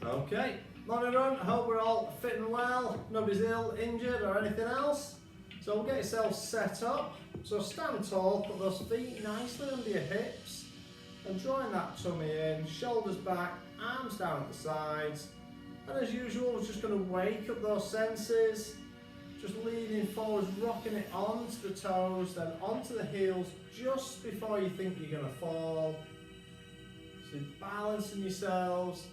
Okay, morning everyone, I hope we're all fit and well, nobody's ill, injured or anything else. So we'll get yourself set up. So stand tall, put those feet nicely under your hips and drawing that tummy in, shoulders back, arms down at the sides. And as usual, we're just going to wake up those senses, just leaning forwards, rocking it onto the toes, then onto the heels just before you think you're going to fall. So you're balancing yourselves.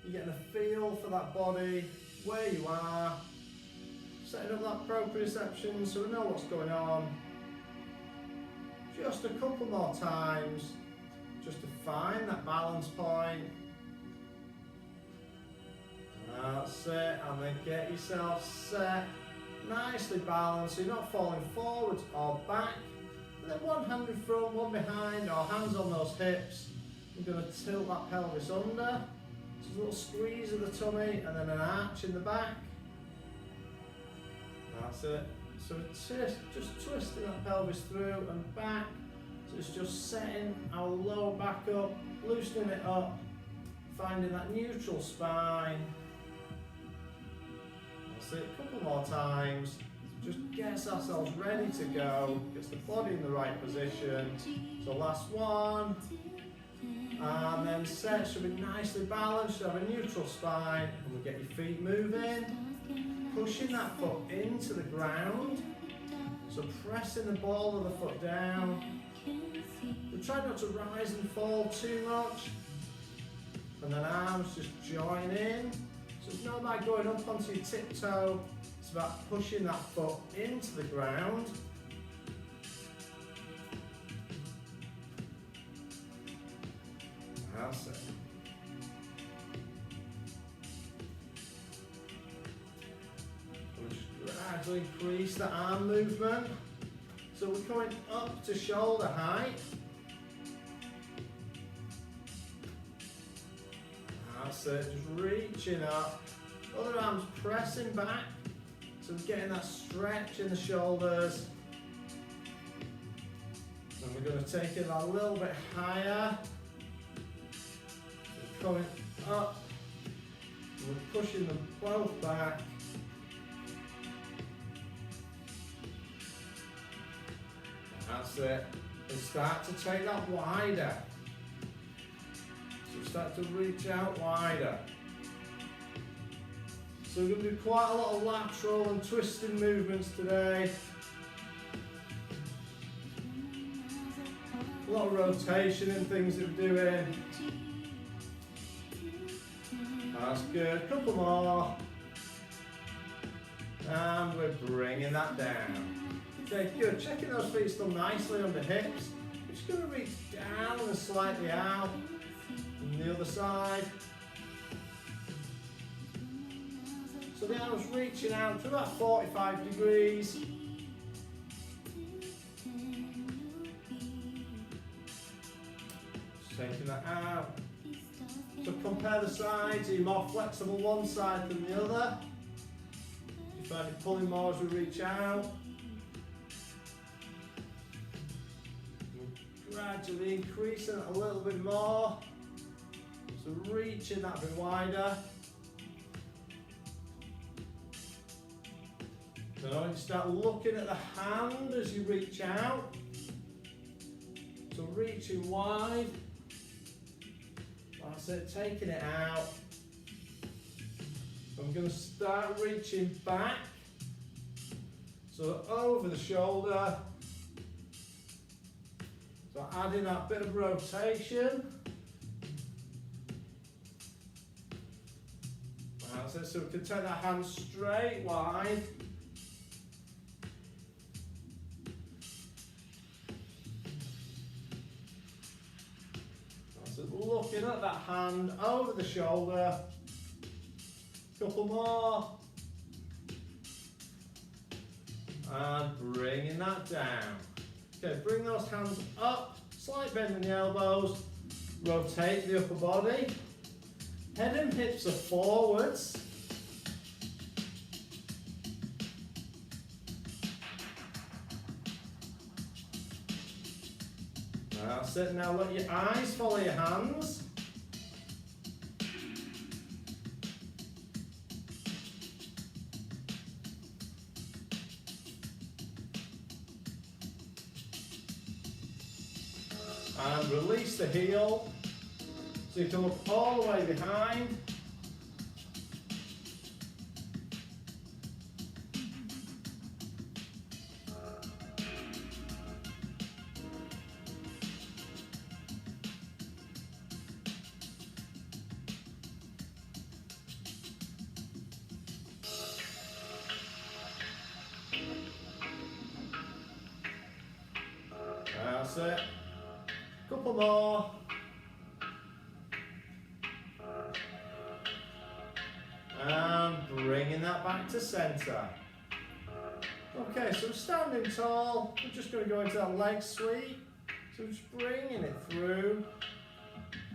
You're getting a feel for that body, where you are, setting up that proprioception so we know what's going on. Just a couple more times, just to find that balance point. That's it, and then get yourself set, nicely balanced so you're not falling forwards or back. And then one hand in front, one behind, or hands on those hips. We're going to tilt that pelvis under. So a little squeeze of the tummy and then an arch in the back. That's it. So just twisting that pelvis through and back. So it's just setting our lower back up, loosening it up, finding that neutral spine. That's it, a couple more times. Just gets ourselves ready to go, gets the body in the right position. So last one. And then set, should be nicely balanced, should have a neutral spine, and we'll get your feet moving, pushing that foot into the ground, so pressing the ball of the foot down. But try not to rise and fall too much, and then arms just join in. So it's not about going up onto your tiptoe, it's about pushing that foot into the ground. That's it. We'll just gradually increase the arm movement. So we're coming up to shoulder height. That's it, just reaching up. Other arms pressing back. So we're getting that stretch in the shoulders. And we're going to take it a little bit higher. Coming up, we're pushing them both back. That's it. And start to take that wider. So start to reach out wider. So we're going to do quite a lot of lateral and twisting movements today. A lot of rotation and things that we're doing. That's good, a couple more. And we're bringing that down. Okay, good, checking those feet still nicely under hips. We're just going to reach down and slightly out. And the other side. So the arms reaching out to about 45 degrees. Just taking that out. So compare the sides, are you more flexible one side than the other? Do you find it pulling more as we reach out? Gradually increasing it a little bit more. So reaching that bit wider. So now you start looking at the hand as you reach out. So reaching wide. That's it, taking it out. I'm going to start reaching back. So over the shoulder. So adding that bit of rotation. That's it, so we can take that hand straight wide. Looking at that hand over the shoulder. Couple more. And bringing that down. Okay, bring those hands up, slight bend in the elbows, rotate the upper body. Head and hips are forwards. That's it, now let your eyes follow your hands. And release the heel. So you can look all the way behind. That's it. Couple more. And bringing that back to centre. Okay, so standing tall, we're just going to go into that leg sweep. So just bringing it through.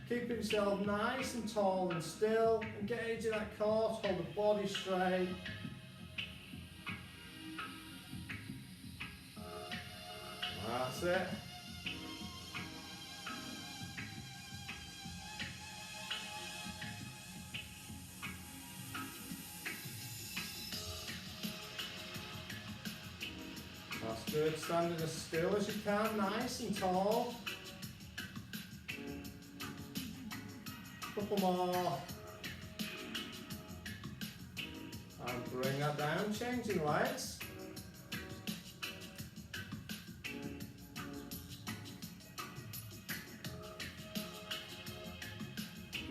Keeping yourself nice and tall and still. Engaging that core, hold the body straight. That's it. That's good. Standing as still as you can, nice and tall. Couple more. And bring that down, changing legs.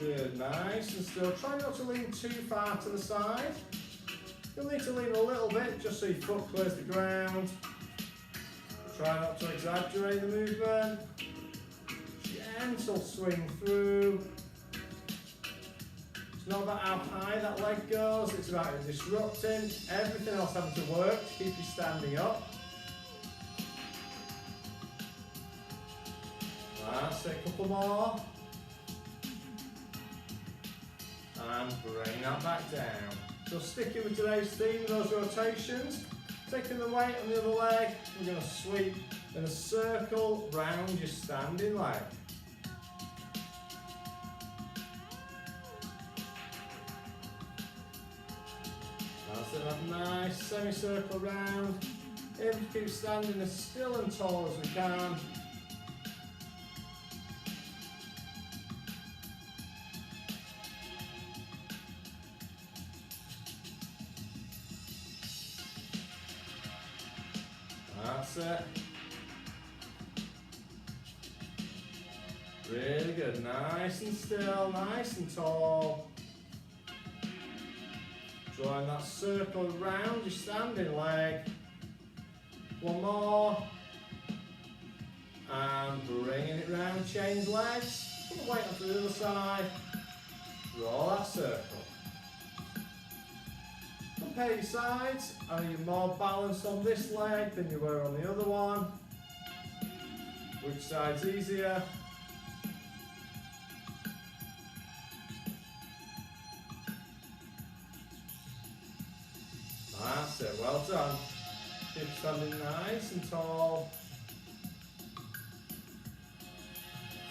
Good, nice and still. Try not to lean too far to the side. You'll need to lean a little bit just so your foot clears the ground. Try not to exaggerate the movement. Gentle swing through. It's not about how high that leg goes, it's about disrupting everything else having to work to keep you standing up. That's it, a couple more. And bring that back down. So sticking with today's theme, those rotations, taking the weight on the other leg, we're going to sweep in a circle round your standing leg. That's it, that nice semicircle round. Aim to keep standing as still and tall as we can. That's it. Really good. Nice and still, nice and tall. Drawing that circle around your standing leg. One more. And bringing it round, change legs. Put the weight onto the other side. Draw that circle. Compare your sides. Are you more balanced on this leg than you were on the other one? Which side's easier? That's it, well done. Keep standing nice and tall.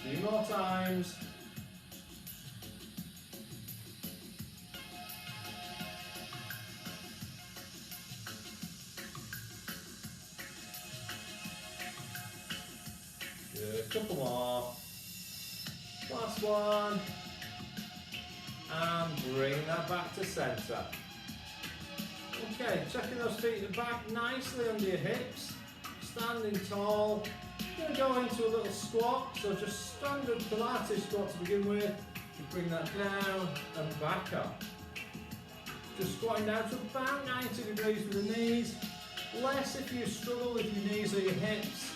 A few more times. Good, couple more. Last one. And bring that back to centre. Okay, checking those feet back nicely under your hips. Standing tall. Going to go into a little squat, so just standard Pilates squat to begin with. You bring that down and back up. Just squatting down to about 90 degrees with the knees. Less if you struggle with your knees or your hips.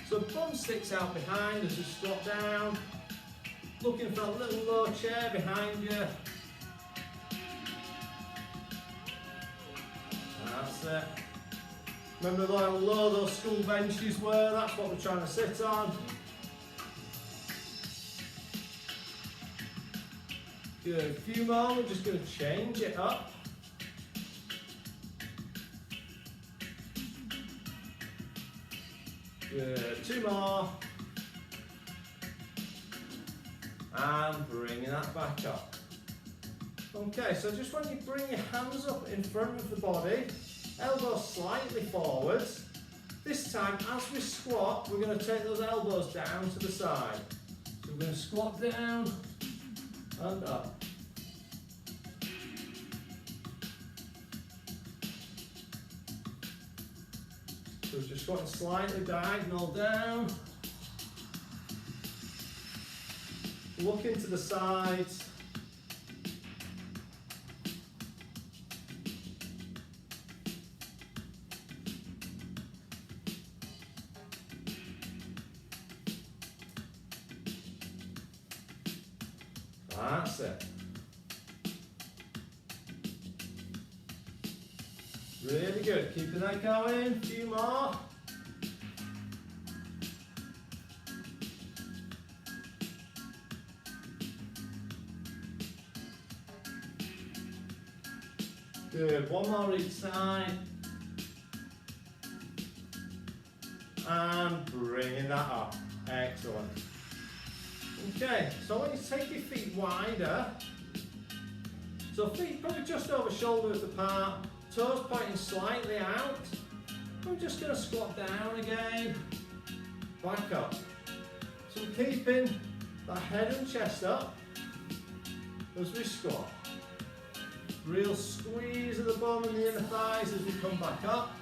So bum sticks out behind as you squat down. Looking for a little low chair behind you. That's it. Remember how low those school benches were? That's what we're trying to sit on. Good, a few more, we're just going to change it up. Good, two more. And bringing that back up. Okay, so just when you bring your hands up in front of the body, elbows slightly forwards, This time, as we squat, we're going to take those elbows down to the side. So we're going to squat down and up. So we're just squatting slightly diagonal down. Looking to the sides. That's it. Really good. Keeping that going. A few more. Good. One more each side. And bringing that up. Excellent. Okay, so I want you to take your feet wider. So feet probably just over shoulder width apart, toes pointing slightly out. I'm just going to squat down again, back up. So I'm keeping that head and chest up as we squat. Real squeeze of the bum and the inner thighs as we come back up.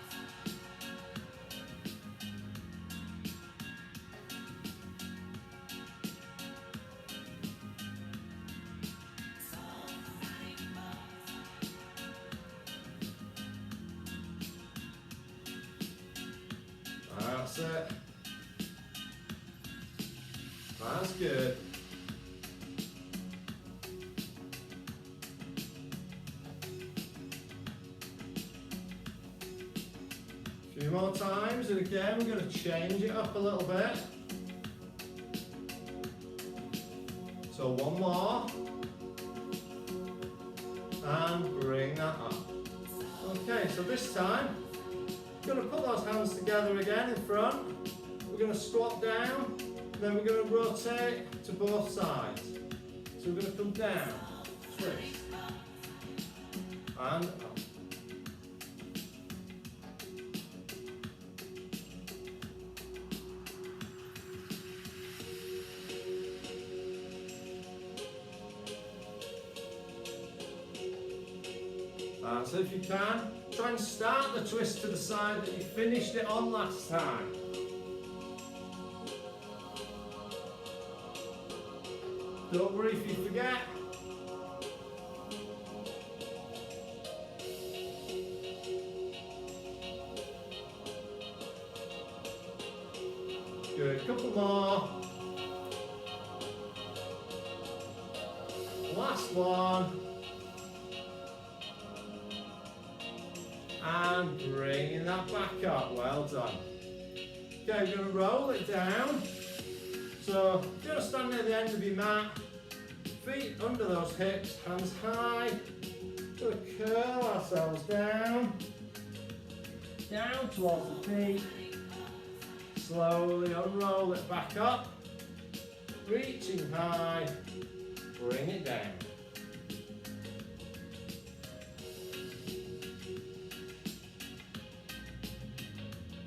That's it. That's good. A few more times, and again we're going to change it up a little bit. So one more. And bring that up. Okay, so this time, we're going to put those hands together again in front. We're going to squat down, then we're going to rotate to both sides. So we're going to come down, twist, and up. So if you can, try and start the twist to the side that you finished it on last time. Don't worry if you forget. Good, couple more. Last one. And bringing that back up, well done. Okay, we're going to roll it down. So, just stand near the end of your mat, feet under those hips, hands high. Going to curl ourselves down towards the feet. Slowly unroll it back up, reaching high, bring it down.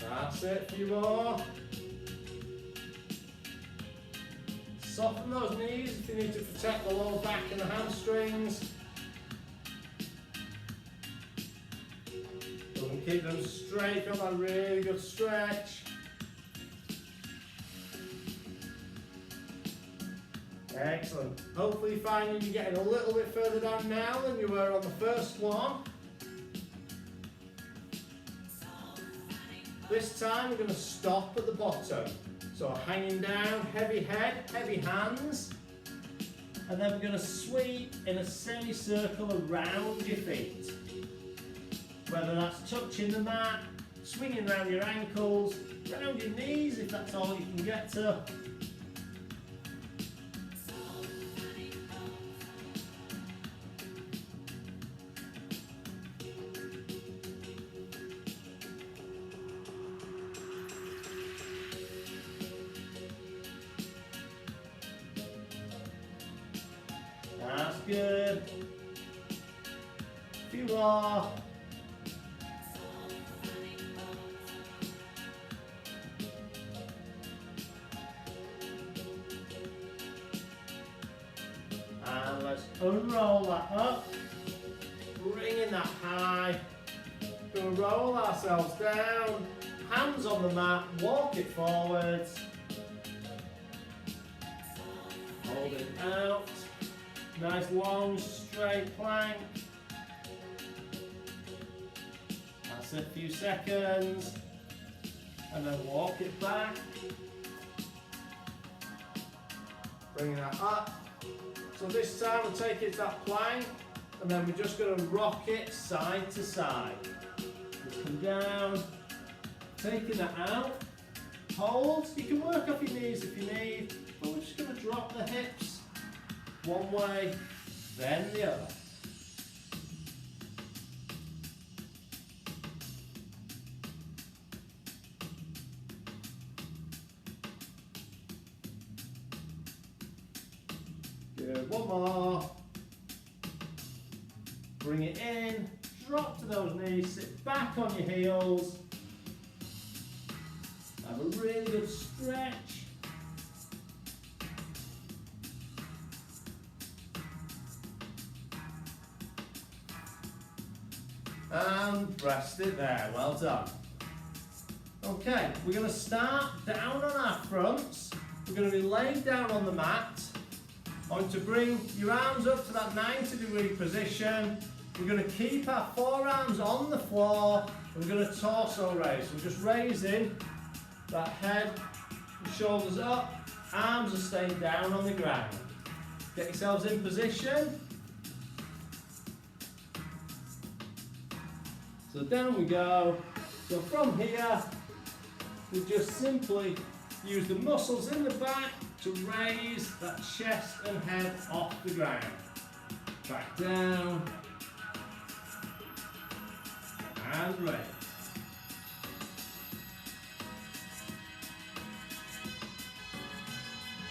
That's it, a few more. Soften those knees if you need to protect the lower back and the hamstrings. And keep them straight, got that really good stretch. Excellent. Hopefully you're finding you're getting a little bit further down now than you were on the first one. This time we're going to stop at the bottom. So hanging down, heavy head, heavy hands. And then we're going to sweep in a semicircle around your feet. Whether that's touching the mat, swinging around your ankles, around your knees if that's all you can get to. That's good. A few more. let's unroll that up, bringing that high. We'll roll ourselves down, hands on the mat, walk it forwards. Hold it out. Nice long straight plank. That's it, a few seconds. And then walk it back. Bring that up. So this time we'll take it to that plank and then we're just going to rock it side to side. Just come down, taking that out. Hold. You can work off your knees if you need, but we're just going to drop the hips one way, then the other. Good, one more. Bring it in, drop to those knees, sit back on your heels. Have a really good stretch. And rest it there, well done. Okay, we're going to start down on our fronts. We're going to be laid down on the mat. I want to bring your arms up to that 90-degree position. We're going to keep our forearms on the floor. And we're going to torso raise. So we're just raising that head, the shoulders up, arms are staying down on the ground. Get yourselves in position. So down we go. So from here, we just simply use the muscles in the back to raise that chest and head off the ground. Back down. And raise.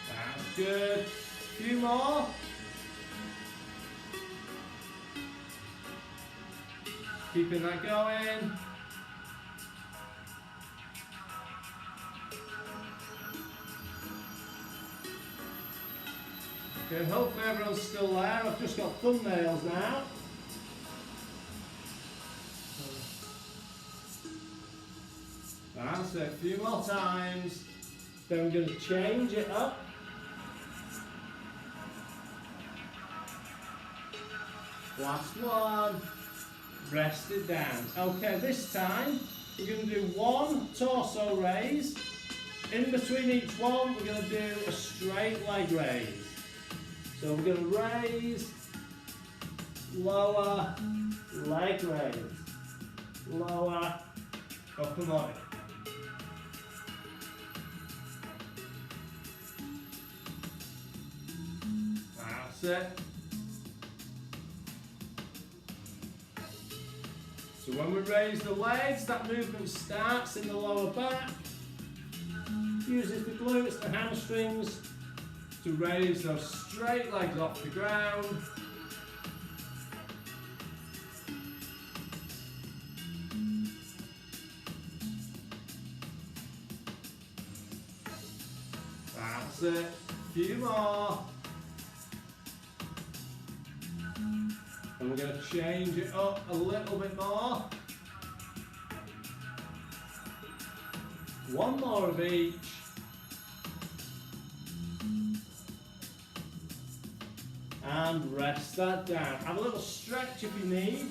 That's good. A few more. Keeping that going. Okay, hopefully everyone's still there. I've just got thumbnails now. That's it, a few more times. Then we're going to change it up. Last one. Rest it down. Okay, this time we're going to do one torso raise. In between each one, we're going to do a straight leg raise. So we're going to raise, lower, leg raise, lower, upper body. That's it. So when we raise the legs, that movement starts in the lower back. Uses the glutes, the hamstrings to raise those straight legs off the ground. That's it. A few more. And we're going to change it up a little bit more. One more of each. And rest that down. Have a little stretch if you need.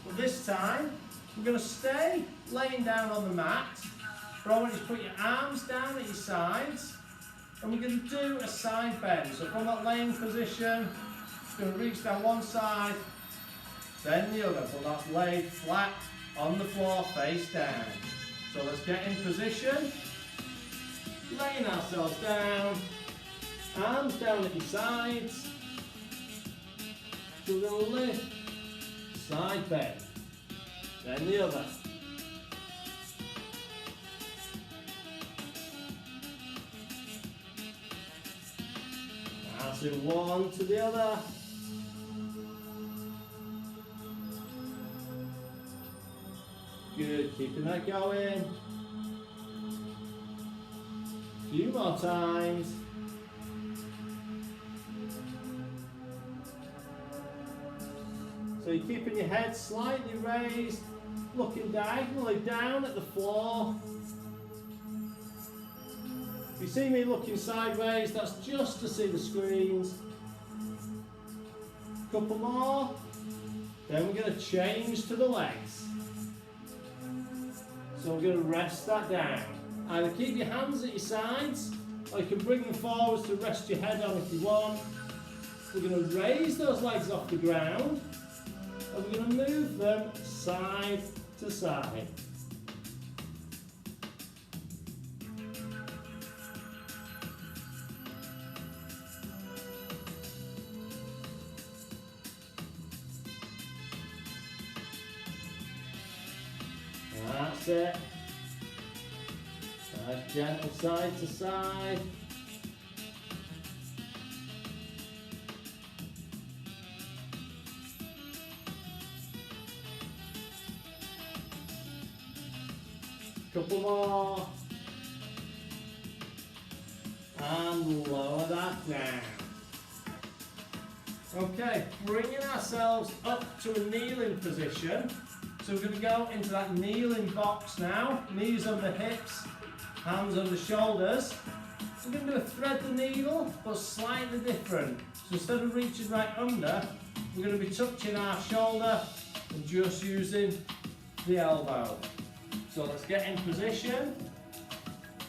But this time, we're going to stay laying down on the mat. But I want you to put your arms down at your sides. And we're going to do a side bend. So from that laying position, just going to reach down one side, then the other. So that's laid flat on the floor, face down. So let's get in position. Laying ourselves down. Arms down at your sides. So we're going to lift, side bend, then the other. That's it, one to the other. Good, keeping that going. A few more times. So you're keeping your head slightly raised, looking diagonally down at the floor. If you see me looking sideways, that's just to see the screens. Couple more. Then we're going to change to the legs. So we're going to rest that down. Either keep your hands at your sides, or you can bring them forwards to rest your head on if you want. We're going to raise those legs off the ground, and we're going to move them side to side. That's it. Nice gentle side to side. Couple more. And lower that down. Okay, bringing ourselves up to a kneeling position. So we're going to go into that kneeling box now. Knees under hips, hands under shoulders. We're going to do a thread the needle, but slightly different. So instead of reaching right under, we're going to be touching our shoulder and just using the elbow. So let's get in position.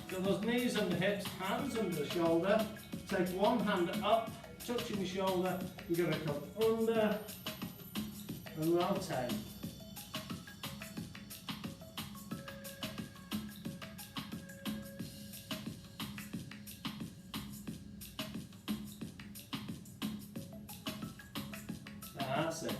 So those knees under hips, hands under the shoulder. Take one hand up, touching the shoulder. We're going to come under and rotate. That's it.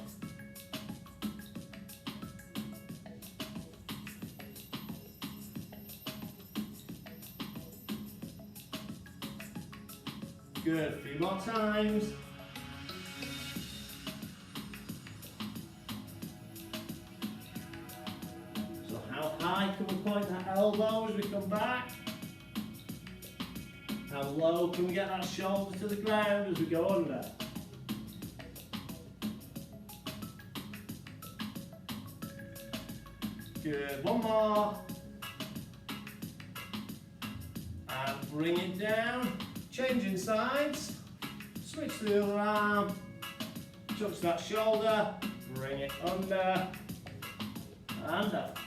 Good, a few more times. So how high can we point that elbow as we come back? How low can we get that shoulder to the ground as we go under? Good, one more. And bring it down. Changing sides, switch to the other arm, touch that shoulder, bring it under, and up.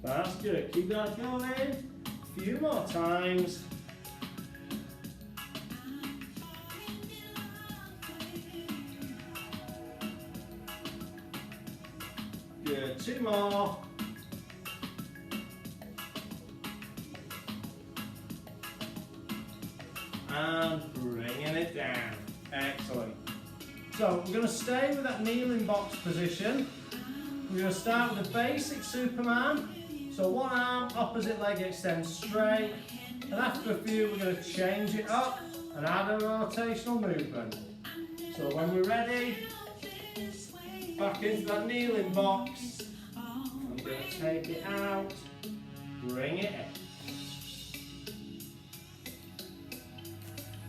That's good. Keep that going. A few more times. Good. Two more. And bringing it down. Excellent. So we're going to stay with that kneeling box position. We're going to start with the basic Superman. So one arm, opposite leg extends straight, and after a few we're going to change it up and add a rotational movement. So when we're ready, back into that kneeling box, I'm going to take it out, bring it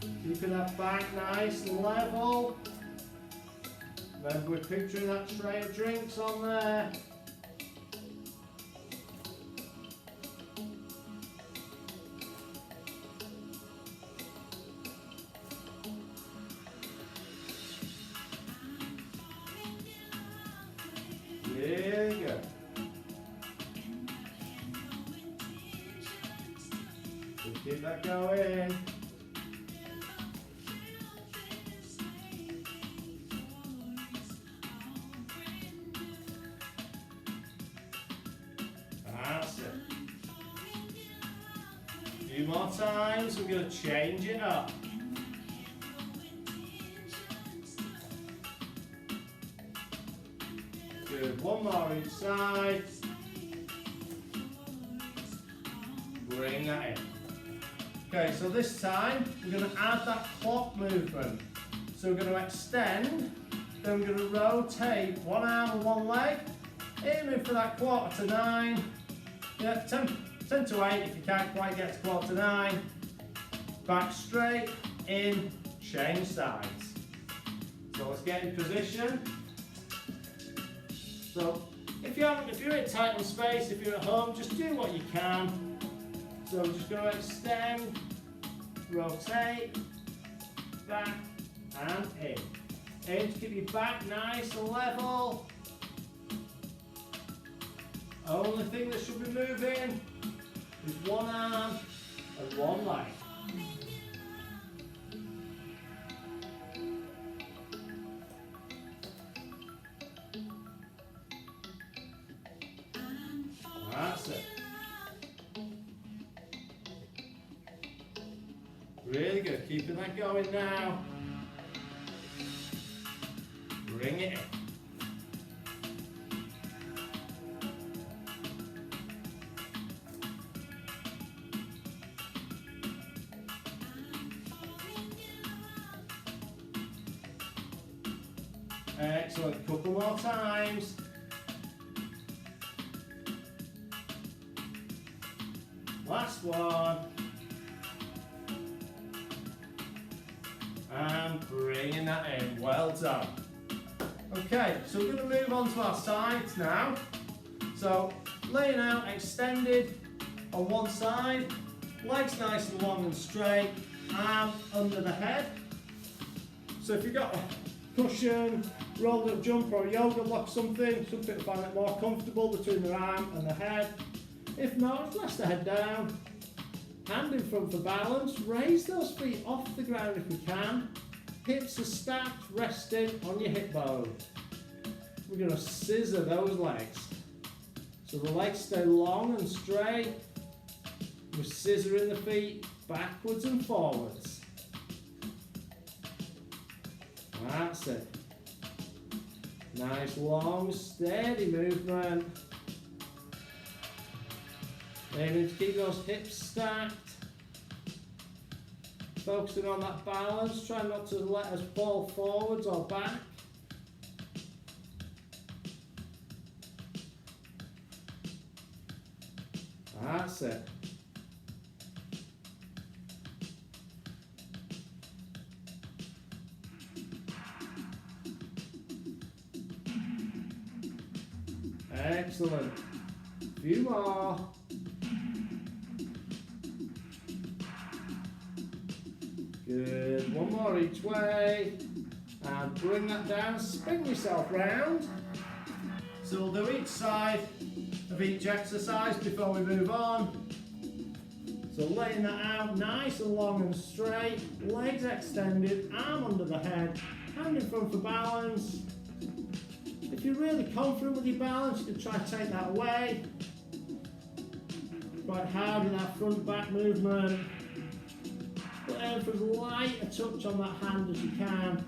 in. Keeping that back nice and level. Remember we're picturing that tray of drinks on there. There you go. Just keep that going. That's it. A few more times, we're going to change it up. Good, one more each side. Bring that in. Okay, so this time we're going to add that clock movement. So we're going to extend, then we're going to rotate one arm and one leg, aiming for that 8:45. Yeah, 10 to 8 if you can't quite get to 8:45. Back straight, in, change sides. So let's get in position. So if you're in tight space, if you're at home, just do what you can. So we're just going to extend, rotate, back and in. Aim to keep your back nice and level. Only thing that should be moving is one arm and one leg. That's it. Really good. Keeping that going now. Bring it in. Excellent. Couple more times. Last one. And bringing that in. Well done. Okay, so we're going to move on to our sides now. So laying out extended on one side, legs nice and long and straight, arm under the head. So if you've got a cushion, rolled up jumper or yoga block, something to find it more comfortable between the arm and the head. If not, rest the head down, hand in front for balance, raise those feet off the ground if we can. Hips are stacked, resting on your hip bone. We're going to scissor those legs. So the legs stay long and straight. We're scissoring the feet backwards and forwards. That's it. Nice, long, steady movement. Aiming to keep those hips stacked. Focusing on that balance, try not to let us fall forwards or back. That's it. Excellent. A few more. Good. One more each way. And bring that down. Spin yourself round. So we'll do each side of each exercise before we move on. So laying that out nice and long and straight. Legs extended. Arm under the head. Hand in front for balance. If you're really confident with your balance, you can try to take that away. Quite hard with that front back movement. But aim for as light a touch on that hand as you can.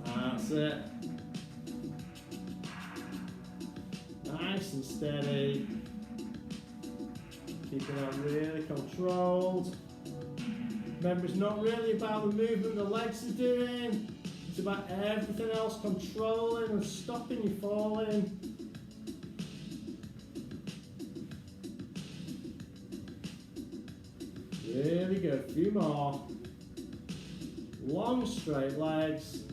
That's it. Nice and steady. Keeping that really controlled. Remember, it's not really about the movement the legs are doing. It's about everything else controlling and stopping you falling. Really good. A few more. Long straight legs.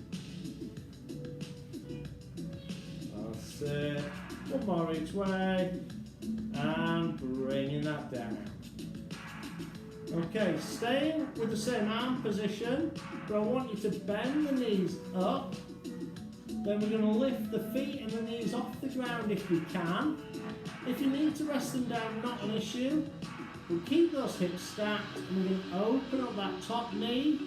That's it. One more each way. And bringing that down. Okay, staying with the same arm position, but I want you to bend the knees up. Then we're going to lift the feet and the knees off the ground if we can. If you need to rest them down, not an issue. We'll keep those hips stacked and we're going to open up that top knee.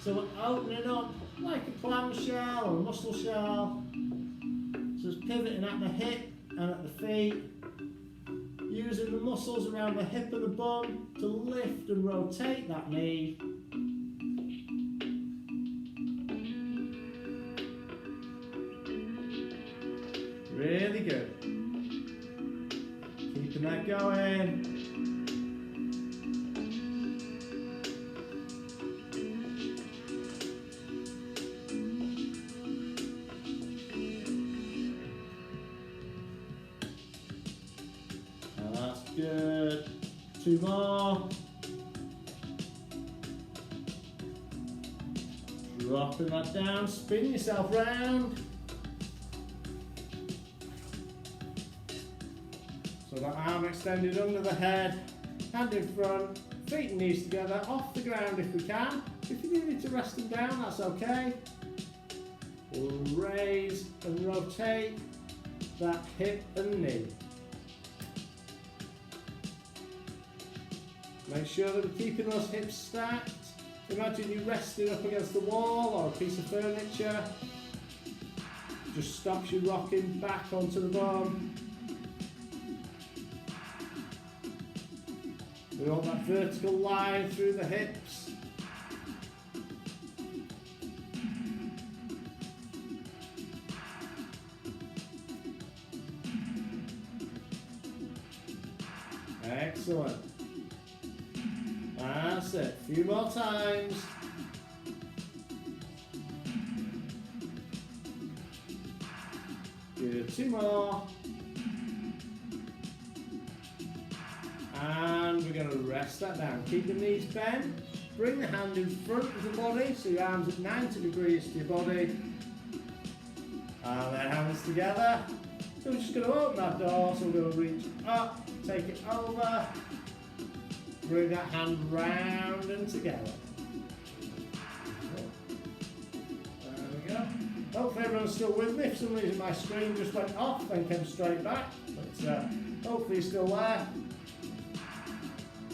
So we're opening up like a clamshell or a mussel shell. So it's pivoting at the hip and at the feet. Using the muscles around the hip and the bum to lift and rotate that knee. Really good. Keeping keeping that going. And that's good. 2 more. Dropping that down, spin yourself round. So that arm extended under the head, hand in front, feet and knees together, off the ground if we can. If you need to rest them down, that's okay. We'll raise and rotate that hip and knee. Make sure that we're keeping those hips stacked. Imagine you resting up against the wall or a piece of furniture. Just stops you rocking back onto the bum. We want that vertical line through the hips. Excellent. That's it. A few more times. Good. 2 more. And we're going to rest that down. Keep the knees bent. Bring the hand in front of the body, so your arms at 90 degrees to your body. And then hands together. So we're just going to open that door, so we're going to reach up, take it over. Bring that hand round and together. There we go. Hopefully everyone's still with me. For some reason my screen just went off and came straight back. But hopefully you're still there.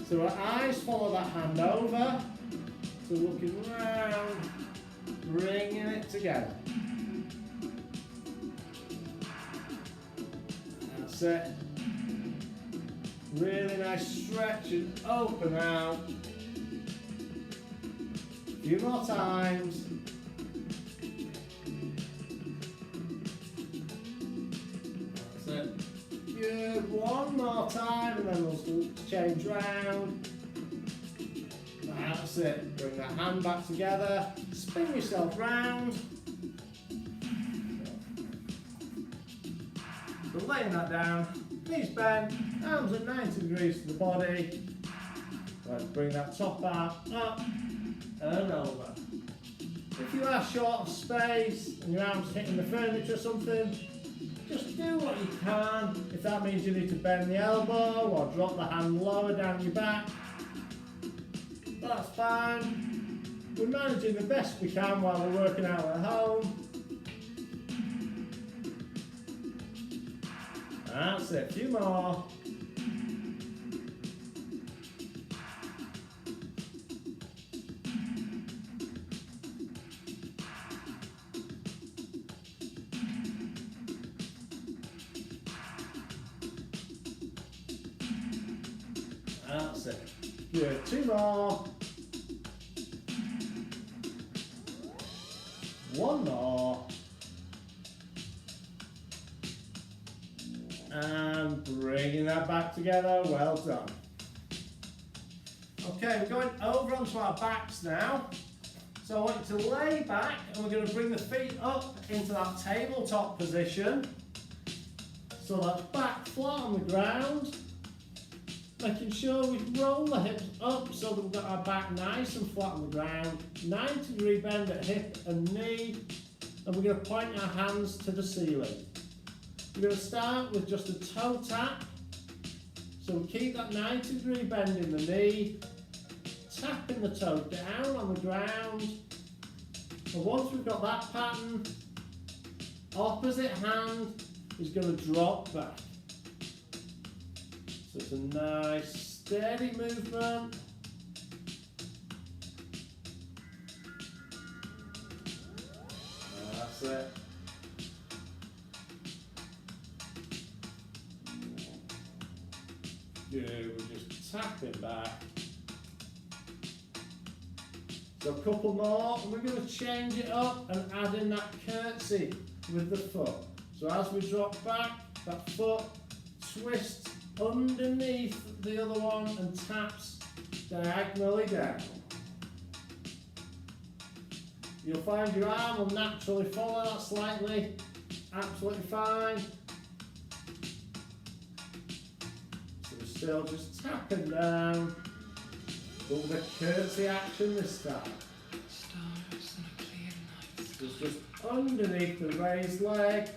So our eyes follow that hand over. So looking round, bringing it together. That's it. Really nice stretch and open out. A few more times. That's it. Good. 1 more time and then we'll change round. That's it. Bring that hand back together. Spin yourself round. So laying that down. Knees bent, arms at 90 degrees to the body. Let's bring that top arm up and over. If you are short of space and your arm's hitting the furniture or something, just do what you can. If that means you need to bend the elbow or drop the hand lower down your back, that's fine. We're managing the best we can while we're working out at home. That's it, a few more. That's it. Good, 2 more. 1 more. And bringing that back together, well done. Okay, we're going over onto our backs now. So I want you to lay back and we're going to bring the feet up into that tabletop position. So that's back flat on the ground. Making sure we roll the hips up so that we've got our back nice and flat on the ground. 90-degree bend at hip and knee. And we're going to point our hands to the ceiling. We're going to start with just a toe tap. So we keep that 90-degree bend in the knee, tapping the toe down on the ground. And once we've got that pattern, opposite hand is going to drop back. So it's a nice steady movement. That's it. Good, we're just tapping back. So a couple more, and we're going to change it up and add in that curtsy with the foot. So as we drop back, that foot twists underneath the other one and taps diagonally down. You'll find your arm will naturally follow that slightly, absolutely fine. So we're still just tapping down, but with a curtsy action this time. Just underneath the raised leg,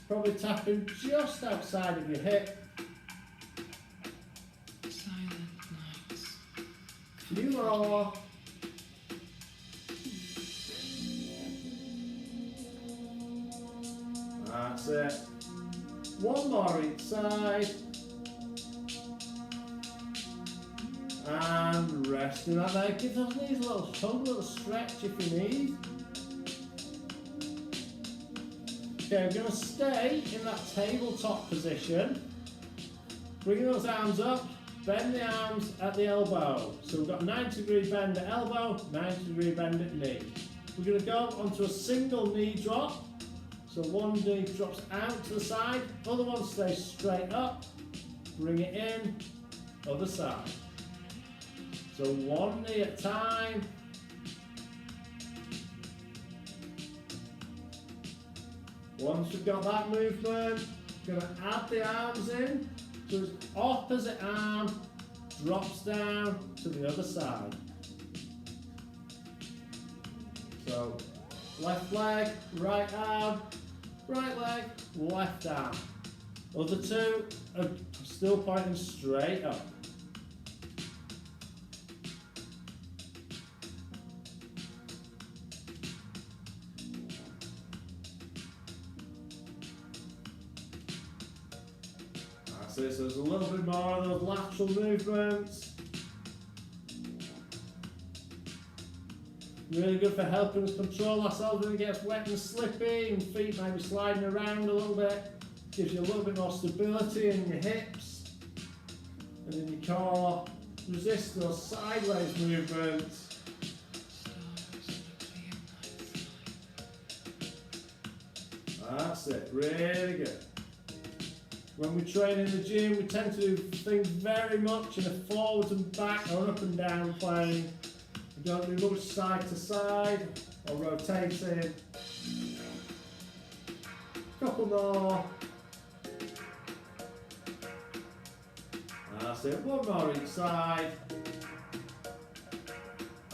probably tapping just outside of your hip. A few more. That's it. One more each side. And resting that there. Give those knees a little hug, a little stretch if you need. Okay, we're going to stay in that tabletop position. Bring those arms up, bend the arms at the elbow. So we've got a 90-degree bend at elbow, 90-degree bend at knee. We're going to go onto a single knee drop. So one knee drops out to the side, other one stays straight up, bring it in, other side. So one knee at a time. Once we've got that movement, we're going to add the arms in. So his opposite arm drops down to the other side. So left leg, right arm, right leg, left arm. Other two are still pointing straight up. So there's a little bit more of those lateral movements. Really good for helping us control ourselves when it gets wet and slippy and feet maybe sliding around a little bit. Gives you a little bit more stability in your hips and in your core. Resist those sideways movements. That's it, really good. When we train in the gym, we tend to do things very much in a forwards and back or up and down plane. We don't do much side to side or rotating. Couple more. That's it, one more each side.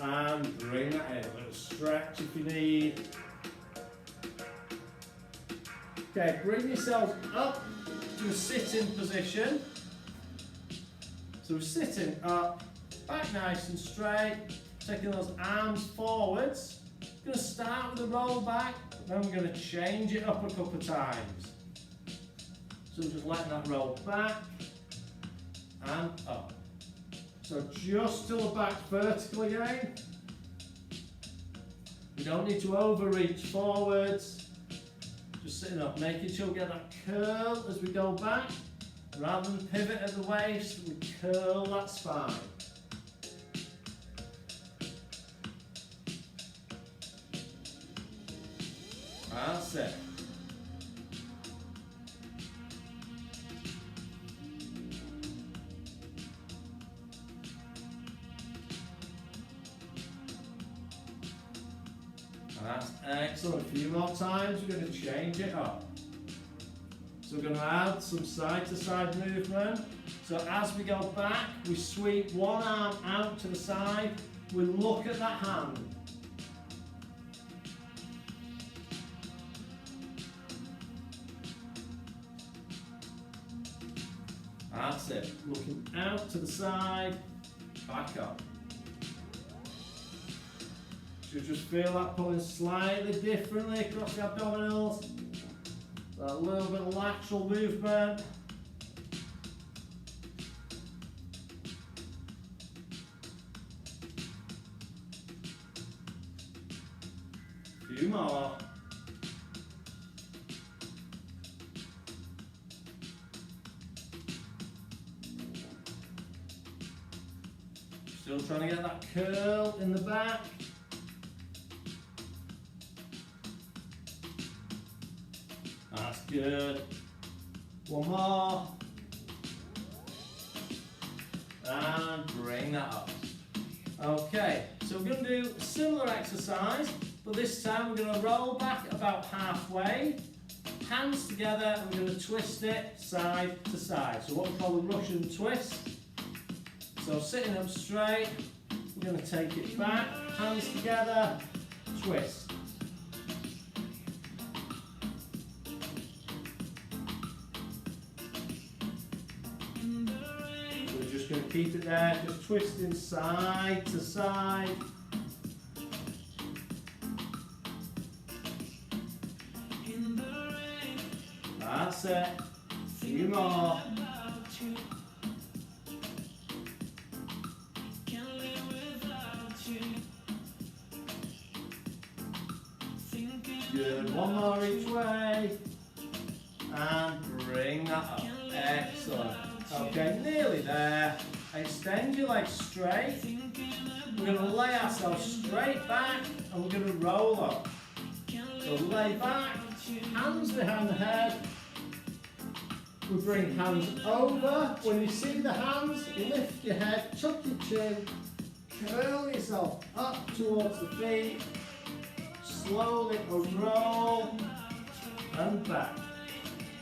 And bring that in, a little stretch if you need. Okay, bring yourselves up to a sitting position. So we're sitting up, back nice and straight, taking those arms forwards. We're going to start with a roll back, then we're going to change it up a couple of times. So we're just letting that roll back and up. So just till the back vertical again. We don't need to overreach forwards. Just sitting up, making sure we get that curl as we go back. Rather than pivot at the waist, we curl that spine. That's it. That's excellent. A few more times, we're going to change it up. So we're going to add some side to side movement. So as we go back, we sweep one arm out to the side. We look at that hand. That's it. Looking out to the side, back up. So just feel that pulling slightly differently across the abdominals. A little bit of lateral movement. A few more. Still trying to get that curl in the back. That's good. One more. And bring that up. Okay, so we're going to do a similar exercise, but this time we're going to roll back about halfway, hands together, and we're going to twist it side to side. So what we call the Russian twist. So sitting up straight, we're going to take it back, hands together, twist. We're just going to keep it there, just twisting side to side. That's it. A few more. Good. One more each way. And bring that up. Excellent. Okay, nearly there. Extend your legs straight. We're going to lay ourselves straight back and we're going to roll up. So lay back, hands behind the head. We bring hands over. When you see the hands, you lift your head, tuck your chin, curl yourself up towards the feet. Slowly roll and back.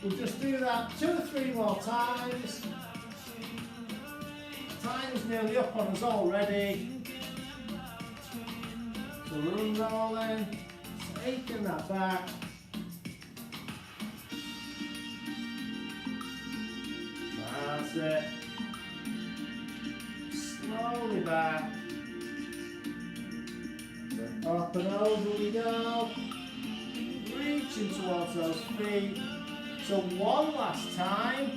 We'll just do that 2 or 3 more times. Time's nearly up on us already. So we're unrolling, taking that back. That's it. Slowly back. Up and over we go. Reaching towards those feet. So one last time.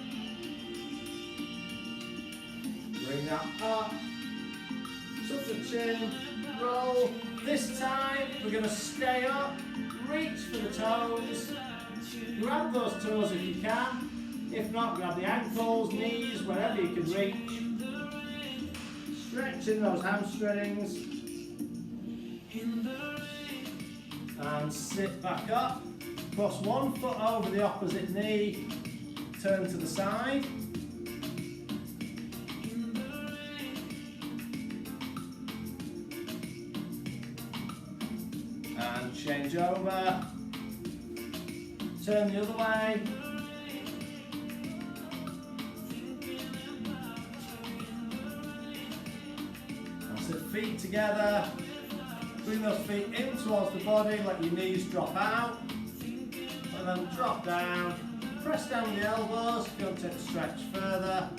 Bring that up. Tuck the chin. Roll. This time we're going to stay up. Reach for the toes. Grab those toes if you can. If not, grab the ankles, knees, wherever you can reach. Stretching those hamstrings. And sit back up. Cross one foot over the opposite knee. Turn to the side. And change over. Turn the other way. That's it, feet together. Bring those feet in towards the body, let your knees drop out. And then drop down. Press down the elbows if you want to stretch further.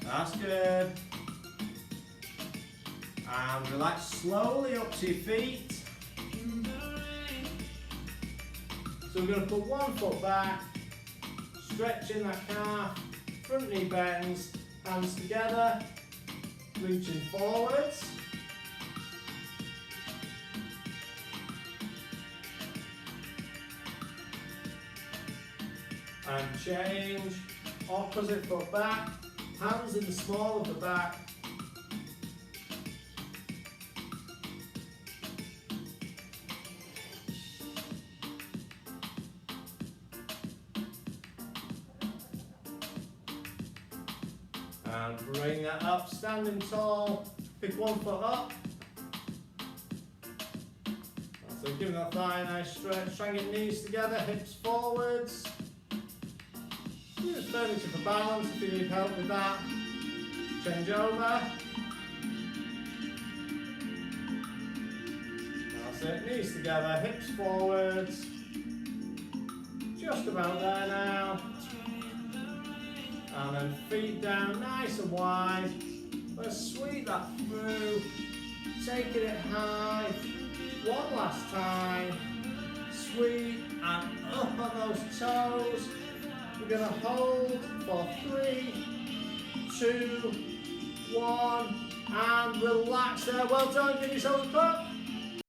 That's good. And relax slowly up to your feet. So we're going to put one foot back, stretching that calf, front knee bends, hands together, reaching forwards. And change, opposite foot back, hands in the small of the back. And bring that up, standing tall, pick one foot up. So give that thigh a nice stretch, try and get knees together, hips forwards. Use furniture for balance if you need help with that. Change over. That's it, knees together, hips forwards. Just about there now. And then feet down nice and wide. Let's sweep that through. Taking it high. One last time. Sweep and up on those toes. We're going to hold for 3, 2, 1. And relax there. Well done. Give yourselves a clap.